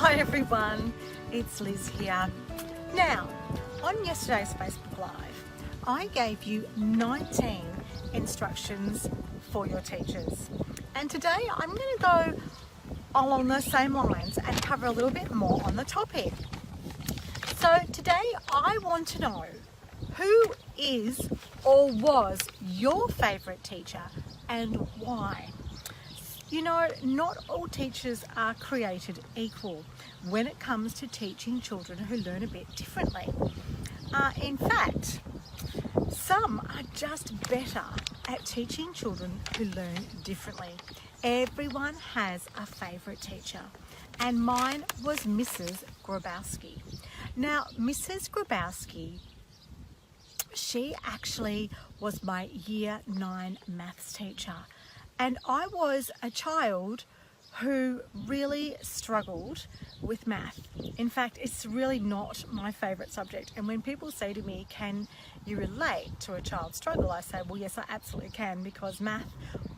Hi everyone, it's Liz here. Now, on yesterday's Facebook Live, I gave you 19 instructions for your teachers. And today I'm going to go along those same lines and cover a little bit more on the topic. So today I want to know who is or was your favourite teacher and why. You know, not all teachers are created equal when it comes to teaching children who learn a bit differently. In fact, some are just better at teaching children who learn differently. Everyone has a favourite teacher, and mine was Mrs. Grabowski. Now, Mrs. Grabowski, she actually was my Year 9 maths teacher. And I was a child who really struggled with math. In fact, it's really not my favourite subject. And when people say to me, can you relate to a child's struggle? I say, well, yes, I absolutely can, because math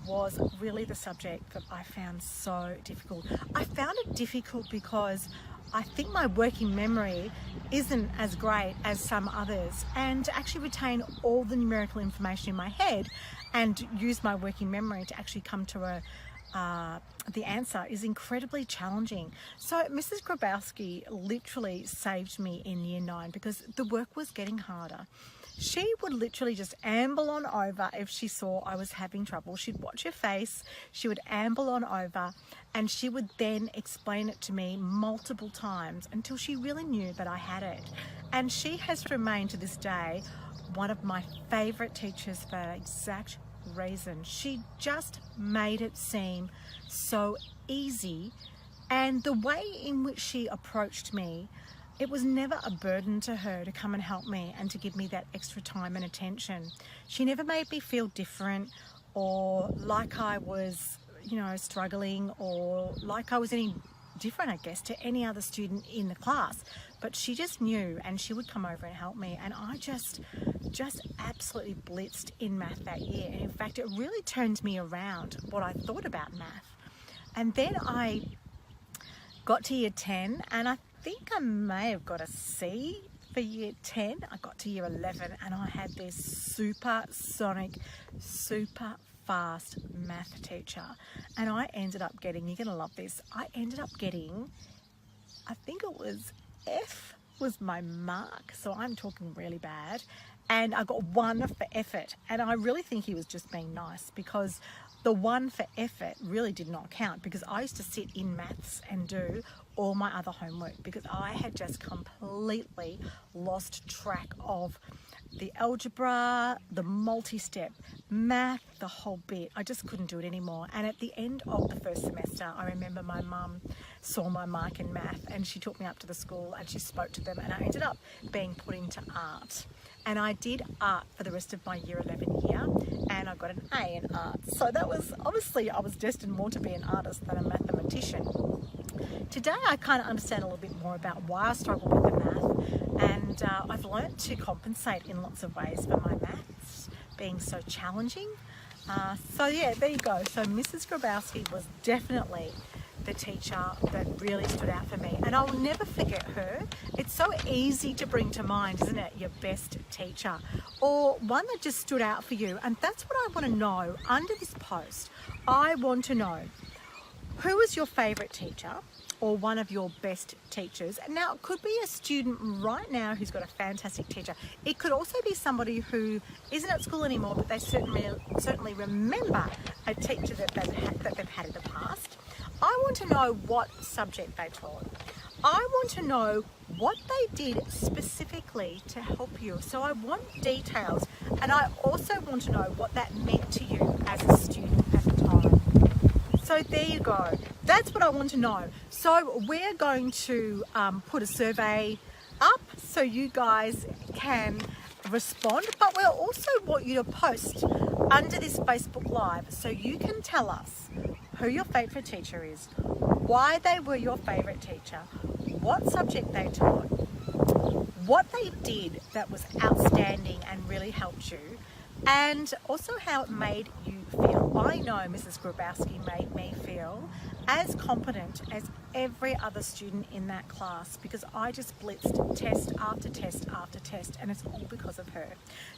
was really the subject that I found so difficult. I found it difficult because I think my working memory isn't as great as some others, and to actually retain all the numerical information in my head and use my working memory to actually come to the answer is incredibly challenging. So Mrs. Grabowski literally saved me in Year 9 because the work was getting harder. She would literally just amble on over if she saw I was having trouble. She'd watch your face, she would amble on over, and she would then explain it to me multiple times until she really knew that I had it. And she has remained to this day one of my favourite teachers for that exact reason. She just made it seem so easy, and the way in which she approached me, it was never a burden to her to come and help me and to give me that extra time and attention. She never made me feel different or like I was, you know, struggling, or like I was any different, I guess, to any other student in the class. But she just knew, and she would come over and help me, and I just absolutely blitzed in math that year. And in fact, it really turned me around what I thought about math. And then I got to Year 10, and I think I may have got a C for Year 10. I got to Year 11 and I had this supersonic, super fast math teacher, and I ended up getting, you're gonna love this, I ended up getting, I think it was F was my mark, so I'm talking really bad, and I got 1 for effort, and I really think he was just being nice, because the 1 for effort really did not count, because I used to sit in maths and do all my other homework, because I had just completely lost track of the algebra, the multi-step math, the whole bit. I just couldn't do it anymore. And at the end of the first semester, I remember my mum saw my mark in math, and she took me up to the school and she spoke to them, and I ended up being put into art. And I did art for the rest of my Year 11 year, and I got an A in art. So that was, obviously I was destined more to be an artist than a mathematician. Today I kind of understand a little bit more about why I struggle with the math, and I've learned to compensate in lots of ways for my maths being so challenging. So yeah, there you go. So Mrs. Grabowski was definitely the teacher that really stood out for me, and I'll never forget her. It's so easy to bring to mind, isn't it, your best teacher, or one that just stood out for you. And that's what I want to know under this post. I want to know, who is your favourite teacher or one of your best teachers? Now, it could be a student right now who's got a fantastic teacher. It could also be somebody who isn't at school anymore, but they certainly remember a teacher that they've had in the past. I want to know what subject they taught. I want to know what they did specifically to help you. So I want details, and I also want to know what that meant to you as a student at the time. So there you go. That's what I want to know. So we're going to put a survey up so you guys can respond, but we'll also want you to post under this Facebook Live so you can tell us who your favourite teacher is, why they were your favourite teacher, what subject they taught, what they did that was outstanding and really helped you, and also how it made you feel. I know Mrs. Grabowski made me feel as competent as every other student in that class, because I just blitzed test after test after test, and it's all because of her.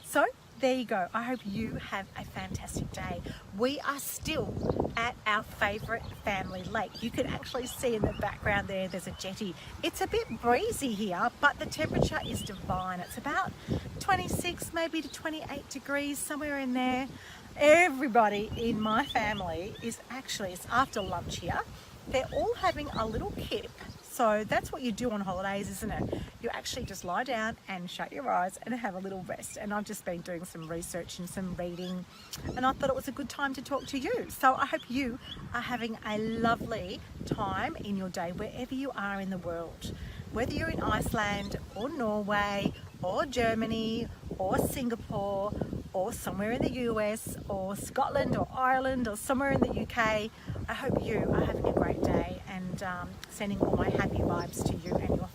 So there you go. I hope you have a fantastic day. We are still at our favourite family lake. You can actually see in the background there's a jetty. It's a bit breezy here, but the temperature is divine. It's about 26 maybe to 28 degrees, somewhere in there. Everybody in my family is actually, it's after lunch here, they're all having a little kip. So that's what you do on holidays, isn't it? You actually just lie down and shut your eyes and have a little rest. And I've just been doing some research and some reading, and I thought it was a good time to talk to you. So I hope you are having a lovely time in your day wherever you are in the world. Whether you're in Iceland or Norway or Germany or Singapore or somewhere in the US or Scotland or Ireland or somewhere in the UK, I hope you are having a great day, and sending all my happy vibes to you and your